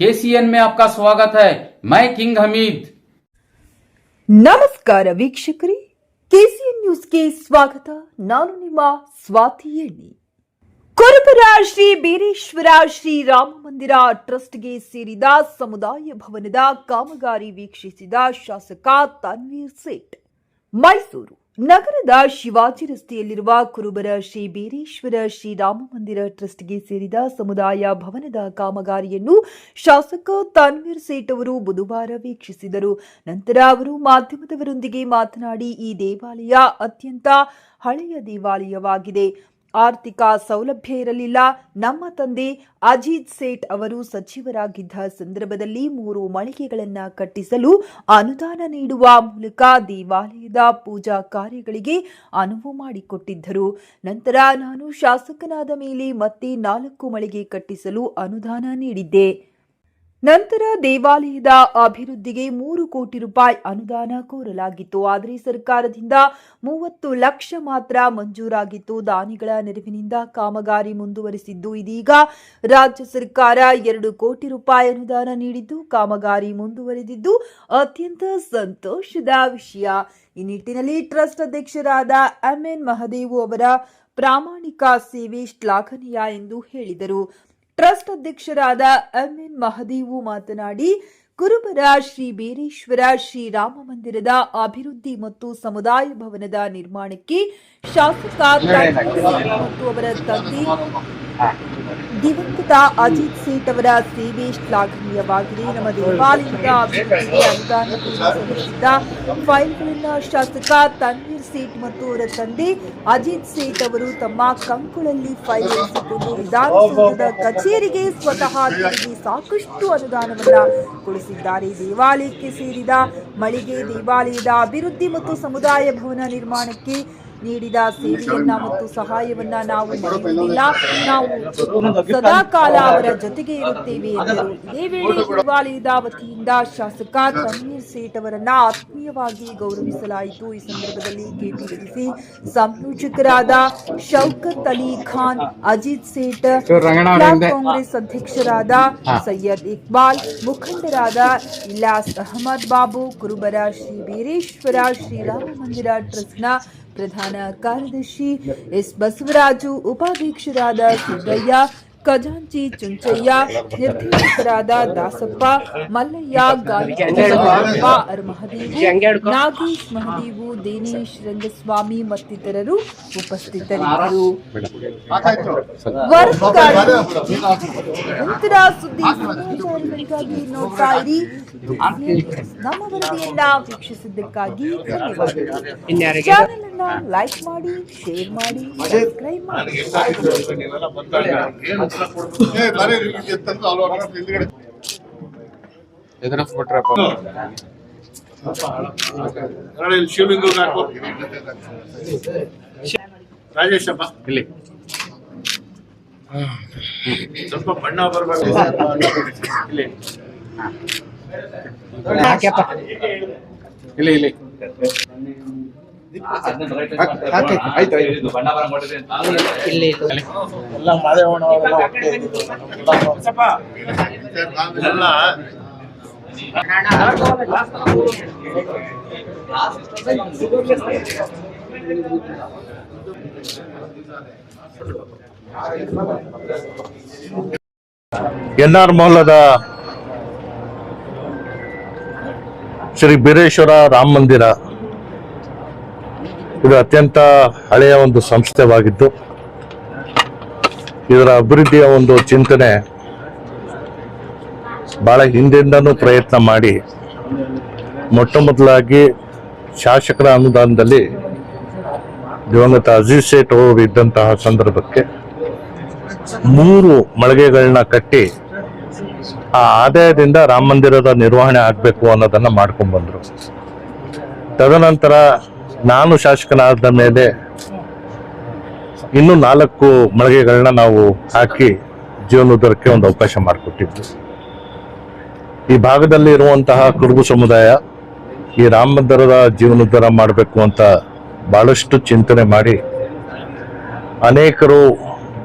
KCN में आपका स्वागत है। मैं किंग हमीद। ನಮಸ್ಕಾರ ವೀಕ್ಷಕರೇ, ಕೆಸಿಎನ್ ನ್ಯೂಸ್ಗೆ ಸ್ವಾಗತ. ನಾನು ನಿಮ್ಮ ಸ್ವಾತಿ ಎಣ್ಣಿ. ಕುರುಬರ ಶ್ರೀ ಬೀರೇಶ್ವರ ಶ್ರೀರಾಮ ಮಂದಿರ ಟ್ರಸ್ಟ್ಗೆ ಸೇರಿದ ಸಮುದಾಯ ಭವನದ ಕಾಮಗಾರಿ ವೀಕ್ಷಿಸಿದ ಶಾಸಕ ತನ್ವೀರ್ ಸೇಠ್. ಮೈಸೂರು ನಗರದ ಶಿವಾಜಿ ರಸ್ತೆಯಲ್ಲಿರುವ ಕುರುಬರ ಶ್ರೀ ಬೀರೇಶ್ವರ ಶ್ರೀರಾಮ ಮಂದಿರ ಟ್ರಸ್ಟ್ಗೆ ಸೇರಿದ ಸಮುದಾಯ ಭವನದ ಕಾಮಗಾರಿಯನ್ನು ಶಾಸಕ ತನ್ವೀರ್ ಸೇಠ್ ಅವರು ಬುಧವಾರ ವೀಕ್ಷಿಸಿದರು. ನಂತರ ಅವರು ಮಾಧ್ಯಮದವರೊಂದಿಗೆ ಮಾತನಾಡಿ, ಈ ದೇವಾಲಯ ಅತ್ಯಂತ ಹಳೆಯ ದೇವಾಲಯವಾಗಿದೆ. ಆರ್ಥಿಕ ಸೌಲಭ್ಯ ಇರಲಿಲ್ಲ. ನಮ್ಮ ತಂದೆ ಅಜಿತ್ ಸೇಠ್ ಅವರು ಸಚಿವರಾಗಿದ್ದ ಸಂದರ್ಭದಲ್ಲಿ 3 ಮಳಿಗೆಗಳನ್ನು ಕಟ್ಟಿಸಲು ಅನುದಾನ ನೀಡುವ ಮೂಲಕ ದೇವಾಲಯದ ಪೂಜಾ ಕಾರ್ಯಗಳಿಗೆ ಅನುವು ಮಾಡಿಕೊಟ್ಟಿದ್ದರು. ನಂತರ ನಾನು ಶಾಸಕನಾದ ಮೇಲೆ ಮತ್ತೆ 4 ಮಳಿಗೆ ಕಟ್ಟಿಸಲು ಅನುದಾನ ನೀಡಿದ್ದೆ. ನಂತರ ದೇವಾಲಯದ ಅಭಿವೃದ್ಧಿಗೆ 3 ಕೋಟಿ ರೂಪಾಯಿ ಅನುದಾನ ಕೋರಲಾಗಿತ್ತು. ಆದರೆ ಸರ್ಕಾರದಿಂದ 30 ಲಕ್ಷ ಮಾತ್ರ ಮಂಜೂರಾಗಿತ್ತು. ದಾನಿಗಳ ನೆರವಿನಿಂದ ಕಾಮಗಾರಿ ಮುಂದುವರಿಸಿದ್ದು. ಇದೀಗ ರಾಜ್ಯ ಸರ್ಕಾರ 2 ಕೋಟಿ ರೂಪಾಯಿ ಅನುದಾನ ನೀಡಿದ್ದು ಕಾಮಗಾರಿ ಮುಂದುವರೆದಿದ್ದು ಅತ್ಯಂತ ಸಂತೋಷದ ವಿಷಯ. ಈ ನಿಟ್ಟಿನಲ್ಲಿ ಟ್ರಸ್ಟ್ ಅಧ್ಯಕ್ಷರಾದ ಎಂಎನ್ ಮಹದೇವು ಅವರ ಪ್ರಾಮಾಣಿಕ ಸೇವೆ ಶ್ಲಾಘನೀಯ ಎಂದು ಹೇಳಿದರು. ಟ್ರಸ್ಟ್ ಅಧ್ಯಕ್ಷರಾದ ಎಂಎನ್ ಮಹದೇವು ಮಾತನಾಡಿ, ಕುರುಬರ ಶ್ರೀ ಬೀರೇಶ್ವರ ಶ್ರೀರಾಮ ಮಂದಿರದ ಅಭಿವೃದ್ಧಿ ಮತ್ತು ಸಮುದಾಯ ಭವನದ ನಿರ್ಮಾಣಕ್ಕೆ ಶಾಸಕ ಮತ್ತು ಅವರ ತಂದೆ ದಿವಂಗತ ಅಜಿತ್ ಸೇಠ್ ಅವರ ಸೇವೆ ಶ್ಲಾಘನೀಯವಾಗಿದೆ. ನಮ್ಮ ದೇವಾಲಯದ ಅಭಿವೃದ್ಧಿಗೆ ಅನುದಾನ ಸಲ್ಲಿಸಿದ್ದ ಫೈಲ್ಗಳನ್ನು ಶಾಸಕ ತನ್ವೀರ್ ಸೇಠ್ ಮತ್ತು ಅವರ ತಂದೆ ಅಜಿತ್ ಸೇಠ್ ಅವರು ತಮ್ಮ ಕಂಕುಳಲ್ಲಿ ಫೈಲ್ ಇರಿಸಿಕೊಂಡು ವಿಧಾನಸೌಧದ ಕಚೇರಿಗೆ ಸ್ವತಃ ತೆರಿಗೆ ಸಾಕಷ್ಟು ಅನುದಾನವನ್ನು ಕೊಡಿಸಿದ್ದಾರೆ. ದೇವಾಲಯಕ್ಕೆ ಸೇರಿದ ಮಳಿಗೆ, ದೇವಾಲಯದ ಅಭಿವೃದ್ಧಿ ಮತ್ತು ಸಮುದಾಯ ಭವನ ನಿರ್ಮಾಣಕ್ಕೆ ನೀಡಿದ ಸೇವೆಯನ್ನ ಮತ್ತು ಸಹಾಯವನ್ನ ನಾವು ಮರೆಯುವುದಿಲ್ಲ. ನಾವು ಸದಾಕಾಲ ಅವರ ಜೊತೆಗೆ ಇರುತ್ತೇವೆ ಎಂದರು. ಇದೇ ವೇಳೆ ದೇವಾಲಯದ ವತಿಯಿಂದ ಶಾಸಕ ತನ್ವೀರ್ ಸೇಠ್ ಅವರನ್ನ ಆತ್ಮೀಯವಾಗಿ ಗೌರವಿಸಲಾಯಿತು. ಈ ಸಂದರ್ಭದಲ್ಲಿ ಕೆಪಿಸಿಸಿ ಸಂಯೋಜಕರಾದ ಶೌಕತ್ ಅಲಿ ಖಾನ್, ಅಜಿತ್ ಸೇಠ್, ಕಾಂಗ್ರೆಸ್ ಅಧ್ಯಕ್ಷರಾದ ಸೈಯದ್ ಇಕ್ಬಾಲ್, ಮುಖಂಡರಾದ ಇಲ್ಯಾಸ್ ಅಹಮದ್ ಬಾಬು, ಕುರುಬರ ಶ್ರೀ ಬೀರೇಶ್ವರ ಶ್ರೀರಾಮ ಮಂದಿರ ಟ್ರಸ್ಟ್ನ ಪ್ರಧಾನ ಕಾರ್ಯದರ್ಶಿ ಎಸ್ ಬಸವರಾಜು, ಉಪಾಧ್ಯಕ್ಷರಾದ ಸಿದ್ದಯ್ಯ, ಖಜಾಂಚಿ ಚುಂಚಯ್ಯ, ನಿರ್ದೇಶಕರಾದ ದಾಸಪ್ಪ, ಮಲ್ಲಯ್ಯ, ಮಹದೇವು, ನಾಗೇಶ್ ಮಹದೇವು, ದಿನೇಶ್ ರಂಗಸ್ವಾಮಿ ಮತ್ತಿತರರು ಉಪಸ್ಥಿತರಿದ್ದರು. ನಂತರ ಸುದ್ದಿ ಸಮಾಚಾರಗಳಿಗಾಗಿ ನೋಡ್ತಾ ಇರಿ. ನಮ್ಮ ವರದಿಯನ್ನ ವೀಕ್ಷಿಸಿದ್ದಕ್ಕಾಗಿ ಧನ್ಯವಾದಗಳು. ಚಾನೆಲ್ ಅನ್ನ ಲೈಕ್ ಮಾಡಿ, ಶೇರ್ ಮಾಡಿ, ಸಬ್ಸ್ಕ್ರೈಬ್ ಮಾಡಿ. ಶಿವಲಿಂಗ ರಾಜೇಶಪ್ಪ ಇಲ್ಲಿ ಸ್ವಲ್ಪ ಬಣ್ಣ ಬರಬೇಕು. ಇಲ್ಲಿ ಇಲ್ಲಿ ಎಲ್ಲ ಮಾದೇವಣ್ಣ ಎನ್ಆರ್ ಮಹಲದ ಶ್ರೀ ಬೀರೇಶ್ವರ ರಾಮ ಮಂದಿರ ಇದು ಅತ್ಯಂತ ಹಳೆಯ ಒಂದು ಸಂಸ್ಥೆವಾಗಿದ್ದು, ಇದರ ಅಭಿವೃದ್ಧಿಯ ಒಂದು ಚಿಂತನೆ ಬಹಳ ಹಿಂದಿಂದನೂ ಪ್ರಯತ್ನ ಮಾಡಿ ಮೊಟ್ಟ ಮೊದಲಾಗಿ ಶಾಸಕರ ಅನುದಾನದಲ್ಲಿ ದಿವಂಗತ ಅಜಿತ್ ಸೇಠ್ ಅವರು ಇದ್ದಂತಹ ಸಂದರ್ಭಕ್ಕೆ 3 ಮಳಿಗೆಗಳನ್ನ ಕಟ್ಟಿ ಆ ಆದಾಯದಿಂದ ರಾಮ ಮಂದಿರದ ನಿರ್ವಹಣೆ ಆಗಬೇಕು ಅನ್ನೋದನ್ನ ಮಾಡ್ಕೊಂಡು ಬಂದರು. ತದನಂತರ ನಾನು ಶಾಸಕನಾದ ಮೇಲೆ ಇನ್ನೂ 4 ಮಳಿಗೆಗಳನ್ನ ನಾವು ಹಾಕಿ ಜೀವನೋದ್ಧಾರಕ್ಕೆ ಒಂದು ಅವಕಾಶ ಮಾಡಿಕೊಟ್ಟಿದ್ದು. ಈ ಭಾಗದಲ್ಲಿ ಇರುವಂತಹ ಕುರುಬ ಸಮುದಾಯ ಈ ರಾಮ ಮಂದಿರದ ಜೀವನೋದ್ಧಾರ ಮಾಡಬೇಕು ಅಂತ ಬಹಳಷ್ಟು ಚಿಂತನೆ ಮಾಡಿ ಅನೇಕರು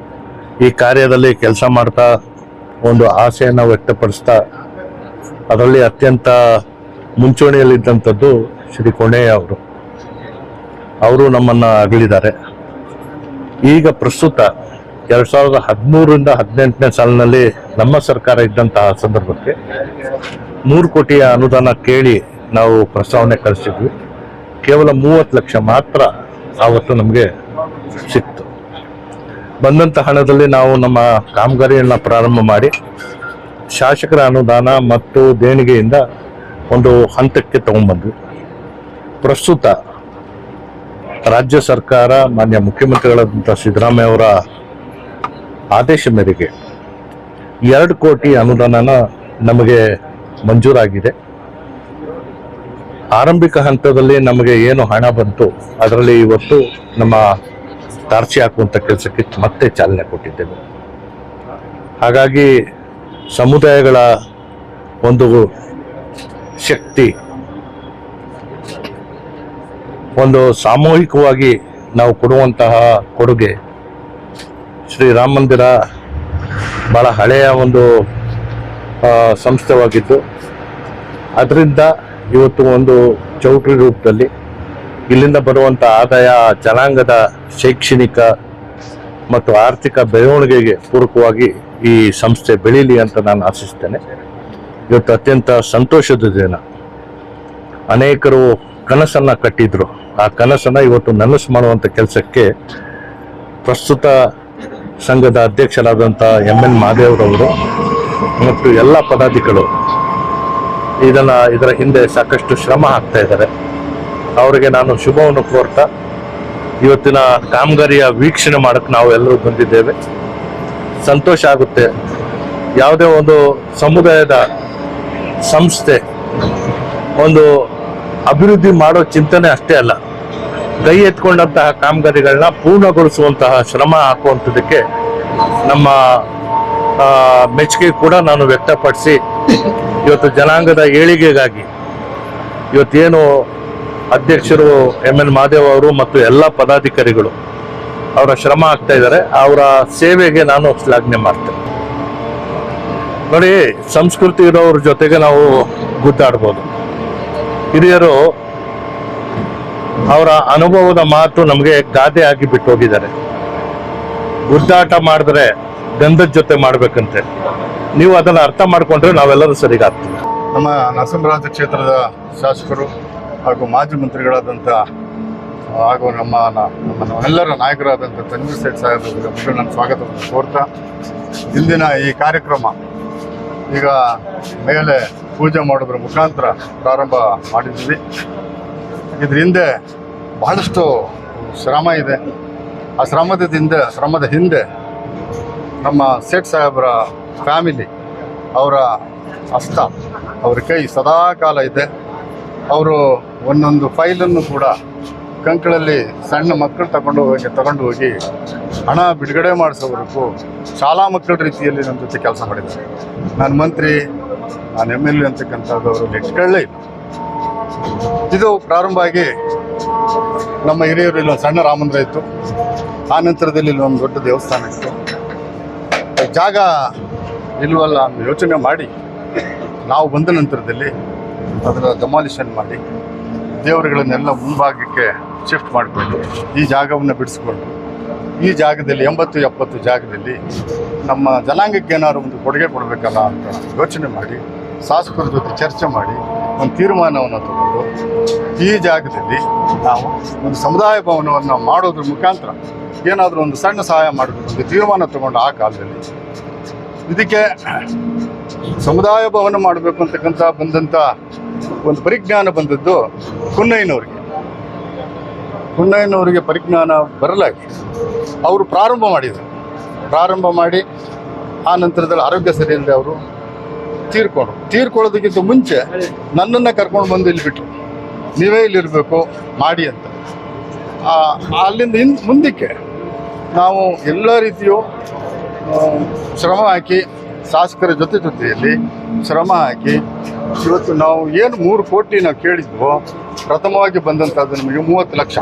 ಈ ಕಾರ್ಯದಲ್ಲಿ ಕೆಲಸ ಮಾಡ್ತಾ ಒಂದು ಆಸೆಯನ್ನು ವ್ಯಕ್ತಪಡಿಸ್ತಾ ಅದರಲ್ಲಿ ಅತ್ಯಂತ ಮುಂಚೂಣಿಯಲ್ಲಿದ್ದಂಥದ್ದು ಶ್ರೀ ಕೊನೆಯ ಅವರು ನಮ್ಮನ್ನು ಅಗಲಿದ್ದಾರೆ. ಈಗ ಪ್ರಸ್ತುತ 2013ರಿಂದ 18ನೇ ಸಾಲಿನಲ್ಲಿ ನಮ್ಮ ಸರ್ಕಾರ ಇದ್ದಂತಹ ಸಂದರ್ಭಕ್ಕೆ 3 ಕೋಟಿಯ ಅನುದಾನ ಕೇಳಿ ನಾವು ಪ್ರಸ್ತಾವನೆ ಕಳಿಸಿದ್ವಿ. ಕೇವಲ 30 ಲಕ್ಷ ಮಾತ್ರ ಆವತ್ತು ನಮಗೆ ಸಿಕ್ತು. ಬಂದಂಥ ಹಣದಲ್ಲಿ ನಾವು ನಮ್ಮ ಕಾಮಗಾರಿಯನ್ನು ಪ್ರಾರಂಭ ಮಾಡಿ ಶಾಸಕರ ಅನುದಾನ ಮತ್ತು ದೇಣಿಗೆಯಿಂದ ಒಂದು ಹಂತಕ್ಕೆ ತಗೊಂಡ್ಬಂದ್ವಿ. ಪ್ರಸ್ತುತ ರಾಜ್ಯ ಸರ್ಕಾರ ಮಾನ್ಯ ಮುಖ್ಯಮಂತ್ರಿಗಳಾದಂಥ ಸಿದ್ದರಾಮಯ್ಯ ಅವರ ಆದೇಶ ಮೇರೆಗೆ 2 ಕೋಟಿ ಅನುದಾನ ನಮಗೆ ಮಂಜೂರಾಗಿದೆ. ಆರಂಭಿಕ ಹಂತದಲ್ಲಿ ನಮಗೆ ಏನು ಹಣ ಬಂತು ಅದರಲ್ಲಿ ಇವತ್ತು ನಮ್ಮ ತಾರ್ಸಿ ಹಾಕುವಂಥ ಕೆಲಸಕ್ಕೆ ಮತ್ತೆ ಚಾಲನೆ ಕೊಟ್ಟಿದ್ದೇವೆ. ಹಾಗಾಗಿ ಸಮುದಾಯಗಳ ಒಂದು ಶಕ್ತಿ, ಒಂದು ಸಾಮೂಹಿಕವಾಗಿ ನಾವು ಕೊಡುವಂತಹ ಕೊಡುಗೆ, ಶ್ರೀರಾಮ ಮಂದಿರ ಬಹಳ ಹಳೆಯ ಒಂದು ಸಂಸ್ಥೆವಾಗಿದ್ದು ಅದರಿಂದ ಇವತ್ತು ಒಂದು ಚೌಟ್ರಿ ರೂಪದಲ್ಲಿ ಇಲ್ಲಿಂದ ಬರುವಂಥ ಆದಾಯ ಜನಾಂಗದ ಶೈಕ್ಷಣಿಕ ಮತ್ತು ಆರ್ಥಿಕ ಬೆಳವಣಿಗೆಗೆ ಪೂರಕವಾಗಿ ಈ ಸಂಸ್ಥೆ ಬೆಳೀಲಿ ಅಂತ ನಾನು ಆಶಿಸ್ತೇನೆ. ಇವತ್ತು ಅತ್ಯಂತ ಸಂತೋಷದ ದಿನ. ಅನೇಕರು ಕನಸನ್ನು ಕಟ್ಟಿದ್ರು, ಆ ಕನಸನ್ನು ಇವತ್ತು ನನಸು ಮಾಡುವಂಥ ಕೆಲಸಕ್ಕೆ ಪ್ರಸ್ತುತ ಸಂಘದ ಅಧ್ಯಕ್ಷರಾದಂಥ MN ಮಹದೇವರವರು ಮತ್ತು ಎಲ್ಲ ಪದಾಧಿಕಾರಿಗಳು ಇದರ ಹಿಂದೆ ಸಾಕಷ್ಟು ಶ್ರಮ ಹಾಕ್ತಾ ಇದ್ದಾರೆ. ಅವರಿಗೆ ನಾನು ಶುಭವನ್ನು ಕೋರ್ತಾ ಇವತ್ತಿನ ಕಾಮಗಾರಿಯ ವೀಕ್ಷಣೆ ಮಾಡಕ್ಕೆ ನಾವು ಎಲ್ಲರೂ ಬಂದಿದ್ದೇವೆ. ಸಂತೋಷ ಆಗುತ್ತೆ. ಯಾವುದೇ ಒಂದು ಸಮುದಾಯದ ಸಂಸ್ಥೆ ಒಂದು ಅಭಿವೃದ್ಧಿ ಮಾಡೋ ಚಿಂತನೆ ಅಷ್ಟೇ ಅಲ್ಲ, ಕೈ ಎತ್ಕೊಂಡಂತಹ ಕಾಮಗಾರಿಗಳನ್ನ ಪೂರ್ಣಗೊಳಿಸುವಂತಹ ಶ್ರಮ ಹಾಕುವಂಥದ್ದಕ್ಕೆ ನಮ್ಮ ಮೆಚ್ಚುಗೆ ಕೂಡ ನಾನು ವ್ಯಕ್ತಪಡಿಸಿ ಇವತ್ತು ಜನಾಂಗದ ಏಳಿಗೆಗಾಗಿ ಇವತ್ತೇನು ಅಧ್ಯಕ್ಷರು MN ಮಹದೇವ್ ಅವರು ಮತ್ತು ಎಲ್ಲ ಪದಾಧಿಕಾರಿಗಳು ಅವರ ಶ್ರಮ ಆಗ್ತಾ ಇದ್ದಾರೆ, ಅವರ ಸೇವೆಗೆ ನಾನು ಶ್ಲಾಘನೆ ಮಾಡ್ತೇನೆ. ನೋಡಿ, ಸಂಸ್ಕೃತಿ ಇರೋರ ಜೊತೆಗೆ ನಾವು ಗುದ್ದಾಡ್ಬೋದು. ಹಿರಿಯರು ಅವರ ಅನುಭವದ ಮಾತು ನಮಗೆ ಗಾದೆ ಆಗಿ ಬಿಟ್ಟು ಹೋಗಿದ್ದಾರೆ. ಗುದ್ದಾಟ ಮಾಡಿದ್ರೆ ಗಂಧದ ಜೊತೆ ಮಾಡ್ಬೇಕಂತೆ. ನೀವು ಅದನ್ನು ಅರ್ಥ ಮಾಡ್ಕೊಂಡ್ರೆ ನಾವೆಲ್ಲರೂ ಸರಿಗಾಗ್ತೀವಿ. ನಮ್ಮ ನರಸಿಂಹರಾಜ ಕ್ಷೇತ್ರದ ಶಾಸಕರು ಹಾಗೂ ಮಾಜಿ ಮಂತ್ರಿಗಳಾದಂಥ ಹಾಗೂ ನಮ್ಮೆಲ್ಲರ ನಾಯಕರಾದಂಥ ತನ್ವೀರ್ ಸೇಠ್ ಸಾಹೇಬರಿಗೆ ನನ್ನ ಸ್ವಾಗತವನ್ನು ಕೋರ್ತಾ, ಇಂದಿನ ಈ ಕಾರ್ಯಕ್ರಮ ಈಗ ಮೇಲೆ ಪೂಜೆ ಮಾಡೋದ್ರ ಮುಖಾಂತರ ಪ್ರಾರಂಭ ಮಾಡಿದ್ವಿ. ಇದ್ರ ಹಿಂದೆ ಬಹಳಷ್ಟು ಶ್ರಮ ಇದೆ. ಆ ಶ್ರಮದ ಹಿಂದೆ ನಮ್ಮ ಸೇಠ್ ಸಾಹೇಬರ ಫ್ಯಾಮಿಲಿ, ಅವರ ಹಸ್ತ, ಅವ್ರ ಕೈ ಸದಾ ಕಾಲ ಇದೆ. ಅವರು ಒಂದೊಂದು ಫೈಲನ್ನು ಕೂಡ ಕಂಕಳಲ್ಲಿ ಸಣ್ಣ ಮಕ್ಕಳು ತಗೊಂಡು ಹೋಗಿ ಹಣ ಬಿಡುಗಡೆ ಮಾಡಿಸೋವರೆಗೂ ಶಾಲಾ ಮಕ್ಕಳ ರೀತಿಯಲ್ಲಿ ನಮ್ಮ ಜೊತೆ ಕೆಲಸ ಮಾಡಿದ್ದಾರೆ. ನಾನು ಮಂತ್ರಿ, ನಾನು MLA ಅಂತಕ್ಕಂಥದ್ದು ಅವರು ನೆಚ್ಕೊಳ್ಳೇ ಇಲ್ಲ. ಇದು ಪ್ರಾರಂಭ ಆಗಿ ನಮ್ಮ ಹಿರಿಯರು ಇಲ್ಲೊಂದು ಸಣ್ಣ ರಾಮ ಮಂದಿರ ಇತ್ತು. ಆ ನಂತರದಲ್ಲಿ ಇಲ್ಲೊಂದು ದೊಡ್ಡ ದೇವಸ್ಥಾನ ಇತ್ತು. ಜಾಗ ಇಲ್ವಲ್ಲ ಅಂತ ಯೋಚನೆ ಮಾಡಿ ನಾವು ಬಂದ ನಂತರದಲ್ಲಿ ಅದರ ಡೆಮಾಲಿಷನ್ ಮಾಡಿ ದೇವರುಗಳನ್ನೆಲ್ಲ ಮುಂಭಾಗಕ್ಕೆ ಶಿಫ್ಟ್ ಮಾಡಿಕೊಂಡು ಈ ಜಾಗವನ್ನು ಬಿಡಿಸ್ಕೊಂಡು ಈ ಜಾಗದಲ್ಲಿ 80-70 ಜಾಗದಲ್ಲಿ ನಮ್ಮ ಜನಾಂಗಕ್ಕೆ ಏನಾದ್ರು ಒಂದು ಕೊಡುಗೆ ಕೊಡಬೇಕಲ್ಲ ಅಂತ ಯೋಚನೆ ಮಾಡಿ ಶಾಸಕರ ಜೊತೆ ಚರ್ಚೆ ಮಾಡಿ ಒಂದು ತೀರ್ಮಾನವನ್ನು ತಗೊಂಡು ಈ ಜಾಗದಲ್ಲಿ ನಾವು ಒಂದು ಸಮುದಾಯ ಭವನವನ್ನು ಮಾಡೋದ್ರ ಮುಖಾಂತರ ಏನಾದರೂ ಒಂದು ಸಣ್ಣ ಸಹಾಯ ಮಾಡಬೇಕು ಅಂತ ತೀರ್ಮಾನ ತಗೊಂಡು ಆ ಕಾಲದಲ್ಲಿ ಇದಕ್ಕೆ ಸಮುದಾಯ ಭವನ ಮಾಡಬೇಕು ಅಂತಕ್ಕಂಥ ಬಂದಂಥ ಒಂದು ಪರಿಜ್ಞಾನ ಬಂದದ್ದು ಕುನ್ನಯ್ಯನವರಿಗೆ ಪರಿಜ್ಞಾನ ಬರಲಾಗಿ ಅವರು ಪ್ರಾರಂಭ ಮಾಡಿ ಆ ನಂತರದಲ್ಲಿ ಆರೋಗ್ಯ ಸರಿ ಇಲ್ಲದೆ ಅವರು ತೀರ್ಕೊಳ್ಳೋದಕ್ಕಿಂತ ಮುಂಚೆ ನನ್ನನ್ನು ಕರ್ಕೊಂಡು ಬಂದು ಇಲ್ಲಿ ಬಿಟ್ಟರು, ನೀವೇ ಇಲ್ಲಿರಬೇಕು ಮಾಡಿ ಅಂತ. ಅಲ್ಲಿಂದ ಮುಂದಕ್ಕೆ ನಾವು ಎಲ್ಲ ರೀತಿಯೂ ಶ್ರಮ ಹಾಕಿ ಶಾಸಕರ ಜೊತೆಯಲ್ಲಿ ಶ್ರಮ ಹಾಕಿ ಇವತ್ತು ನಾವು ಏನು 3 ಕೋಟಿ ನಾವು ಕೇಳಿದ್ವೋ ಪ್ರಥಮವಾಗಿ ಬಂದಂಥದ್ದು ನಮಗೆ 30 ಲಕ್ಷ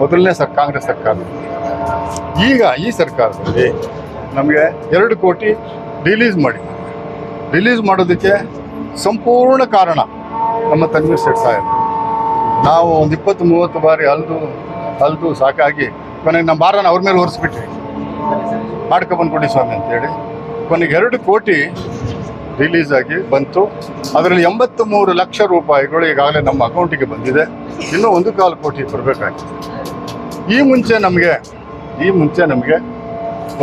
ಮೊದಲನೇ ಕಾಂಗ್ರೆಸ್ ಸರ್ಕಾರದಲ್ಲಿ. ಈಗ ಈ ಸರ್ಕಾರದಲ್ಲಿ ನಮಗೆ 2 ಕೋಟಿ ರಿಲೀಸ್ ಮಾಡೋದಕ್ಕೆ ಸಂಪೂರ್ಣ ಕಾರಣ ನಮ್ಮ ತನ್ವೀರ್ ಸೇಠ್ ಸಾಹೇಬ್. ನಾವು ಒಂದು 20-30 ಬಾರಿ ಅಲ್ದು ಸಾಕಾಗಿ ಕೊನೆಗೆ ನಮ್ಮ ಭಾರನ ಅವ್ರ ಮೇಲೆ ಹೊರಿಸ್ಬಿಟ್ರಿ, ಮಾಡ್ಕೊಬಂದ್ಕೊಡಿ ಸ್ವಾಮಿ ಅಂತೇಳಿ. ಕೊನೆಗೆ 2 ಕೋಟಿ ರಿಲೀಸ್ ಆಗಿ ಬಂತು. ಅದರಲ್ಲಿ 83 ಲಕ್ಷ ರೂಪಾಯಿಗಳು ಈಗಾಗಲೇ ನಮ್ಮ ಅಕೌಂಟಿಗೆ ಬಂದಿದೆ. ಇನ್ನೂ 1.25 ಕೋಟಿ ಬರಬೇಕಾಗಿದೆ. ಈ ಮುಂಚೆ ನಮಗೆ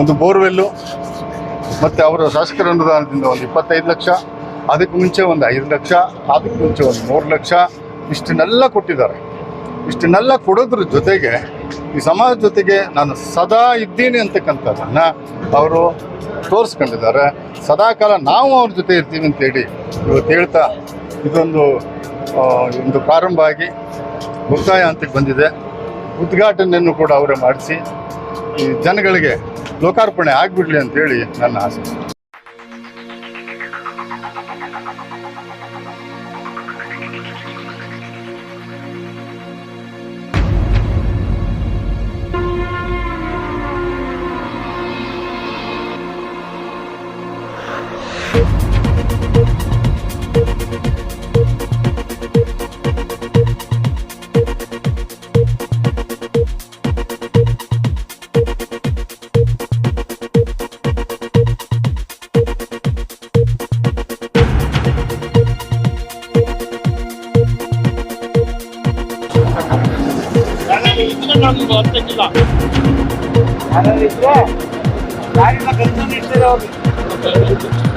ಒಂದು ಬೋರ್ವೆಲ್ಲು ಮತ್ತು ಅವರ ಶಾಸಕರ ಅನುದಾನದಿಂದ ಒಂದು 25 ಲಕ್ಷ, ಅದಕ್ಕೆ ಮುಂಚೆ ಒಂದು 5 ಲಕ್ಷ, ಅದಕ್ಕೆ ಮುಂಚೆ ಒಂದು 3 ಲಕ್ಷ, ಇಷ್ಟನ್ನೆಲ್ಲ ಕೊಟ್ಟಿದ್ದಾರೆ. ಇಷ್ಟನ್ನೆಲ್ಲ ಕೊಡೋದ್ರ ಜೊತೆಗೆ ಈ ಸಮಾಜ ಜೊತೆಗೆ ನಾನು ಸದಾ ಇದ್ದೀನಿ ಅಂತಕ್ಕಂಥದ್ದನ್ನು ಅವರು ತೋರಿಸ್ಕೊಂಡಿದ್ದಾರೆ. ಸದಾಕಾಲ ನಾವು ಅವ್ರ ಜೊತೆ ಇರ್ತೀವಿ ಅಂತೇಳಿ ಇವತ್ತು ಹೇಳ್ತಾ ಇದೊಂದು ಪ್ರಾರಂಭ ಆಗಿ ಮುಕ್ತಾಯ ಹಂತಕ್ಕೆ ಬಂದಿದೆ. ಉದ್ಘಾಟನೆಯನ್ನು ಕೂಡ ಅವರೇ ಮಾಡಿಸಿ ಈ ಜನಗಳಿಗೆ ಲೋಕಾರ್ಪಣೆ ಆಗಿಬಿಡಲಿ ಅಂತೇಳಿ ನನ್ನ ಆಸೆ. ಅರ್ಥ